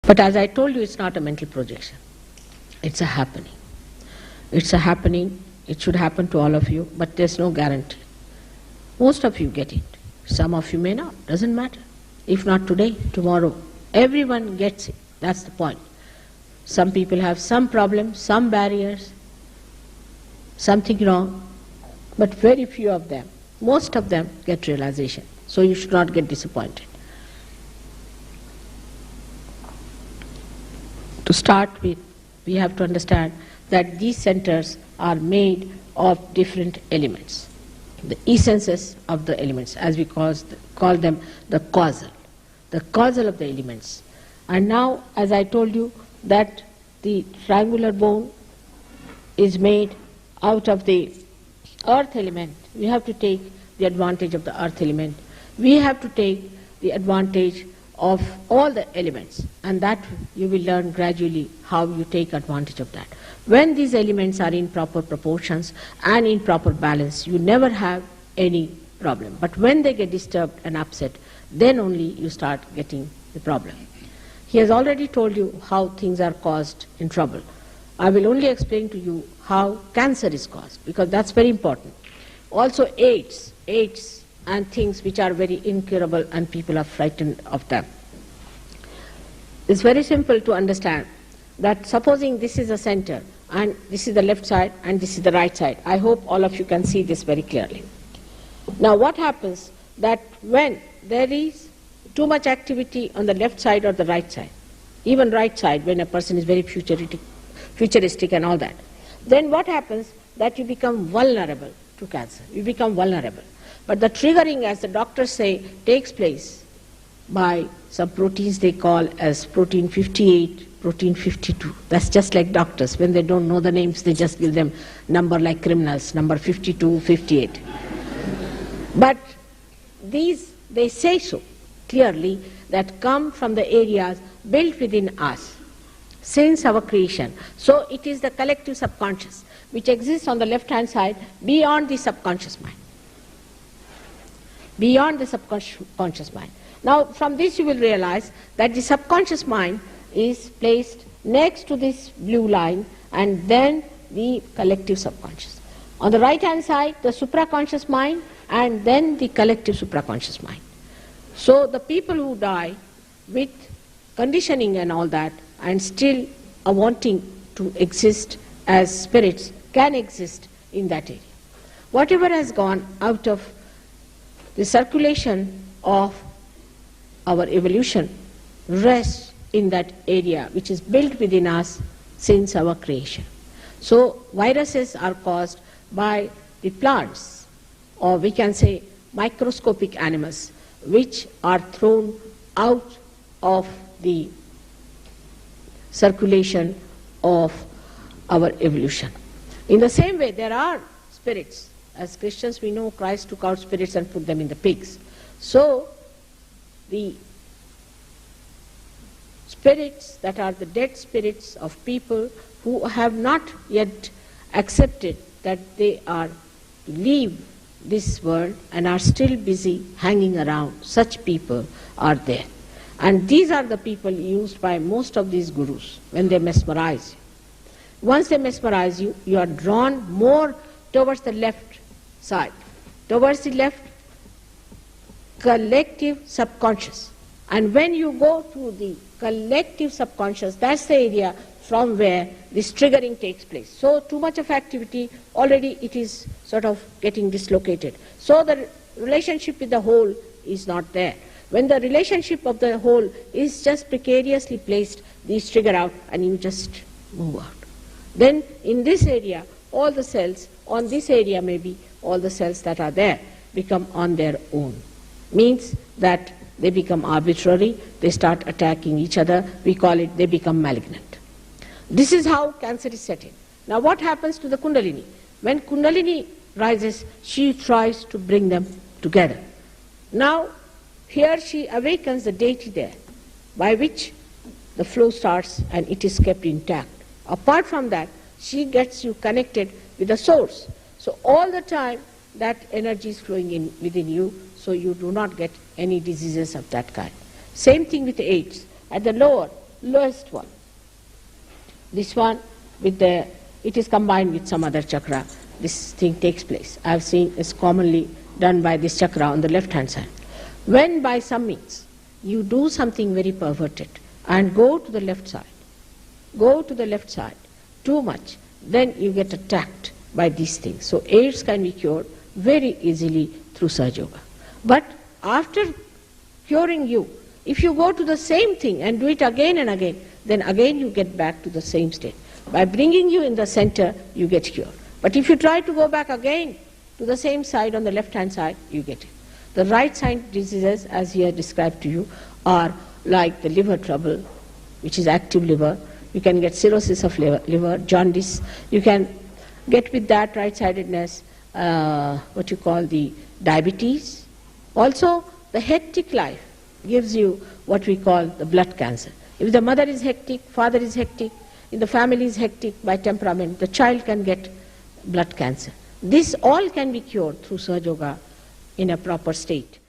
But as I told you, it's not a mental projection. It's a happening. It's a happening. It should happen to all of you, but there's no guarantee. Most of you get it. Some of you may not. Doesn't matter. If not today, tomorrow. Everyone gets it. That's the point. Some people have some problems, some barriers, something wrong, but very few of them, most of them get realization. So you should not get disappointed. To start with, we have to understand that these centers are made of different elements. The essences of the elements, as we call them the causal of the elements. And now, as I told you, that the triangular bone is made out of the earth element. We have to take the advantage of the earth element. We have to take the advantage of all the elements, and that you will learn gradually how you take advantage of that. When these elements are in proper proportions and in proper balance, you never have any problem. But when they get disturbed and upset, then only you start getting the problem. He has already told you how things are caused in trouble. I will only explain to you how cancer is caused, because that's very important. Also AIDS and things which are very incurable and people are frightened of them. It's very simple to understand that supposing this is a center and this is the left side and this is the right side. I hope all of you can see this very clearly. Now what happens that when there is too much activity on the left side or the right side, even right side when a person is very futuristic and all that, then what happens that you become vulnerable to cancer. You become vulnerable. But the triggering, as the doctors say, takes place by some proteins they call as protein 58, protein 52. That's just like doctors. When they don't know the names, they just give them number like criminals, number 52, 58. But these, they say so clearly, that come from the areas built within us since our creation. So it is the collective subconscious which exists on the left-hand side beyond the subconscious mind. Beyond the subconscious mind. Now from this you will realize that the subconscious mind is placed next to this blue line and then the collective subconscious. On the right-hand side, the supraconscious mind and then the collective supraconscious mind. So the people who die with conditioning and all that and still are wanting to exist as spirits can exist in that area. Whatever has gone out of the circulation of our evolution rests in that area which is built within us since our creation. So viruses are caused by the plants, or we can say microscopic animals, which are thrown out of the circulation of our evolution. In the same way, there are spirits. As Christians, we know Christ took out spirits and put them in the pigs. So the spirits that are the dead spirits of people who have not yet accepted that they are to leave this world and are still busy hanging around, such people are there. And these are the people used by most of these gurus when they mesmerize you. Once they mesmerize you, you are drawn more towards the left side, towards the left collective subconscious. And when you go to the collective subconscious, that's the area from where this triggering takes place. So too much of activity, already it is sort of getting dislocated. So the relationship with the whole is not there. When the relationship of the whole is just precariously placed, these trigger out and you just move out. Then in this area, all the cells, on this area maybe, all the cells that are there become on their own. Means that they become arbitrary, they start attacking each other, we call it, they become malignant. This is how cancer is set in. Now what happens to the Kundalini? When Kundalini rises, she tries to bring them together. Now here she awakens the deity there, by which the flow starts and it is kept intact. Apart from that, she gets you connected with the source. So all the time that energy is flowing in within you, so you do not get any diseases of that kind. Same thing with AIDS. At the lower, lowest one. This one, it is combined with some other chakra. This thing takes place. I have seen it's commonly done by this chakra on the left-hand side. When by some means you do something very perverted and go to the left side too much, then you get attacked by these things. So AIDS can be cured very easily through Sahaja Yoga. But after curing you, if you go to the same thing and do it again and again, then again you get back to the same state. By bringing you in the center, you get cured. But if you try to go back again to the same side on the left-hand side, you get it. The right-side diseases, as here described to you, are like the liver trouble, which is active liver. You can get cirrhosis of liver, jaundice. You can get with that right-sidedness what you call the diabetes. Also, the hectic life gives you what we call the blood cancer. If the mother is hectic, father is hectic, if the family is hectic by temperament, the child can get blood cancer. This all can be cured through Sahaja Yoga in a proper state.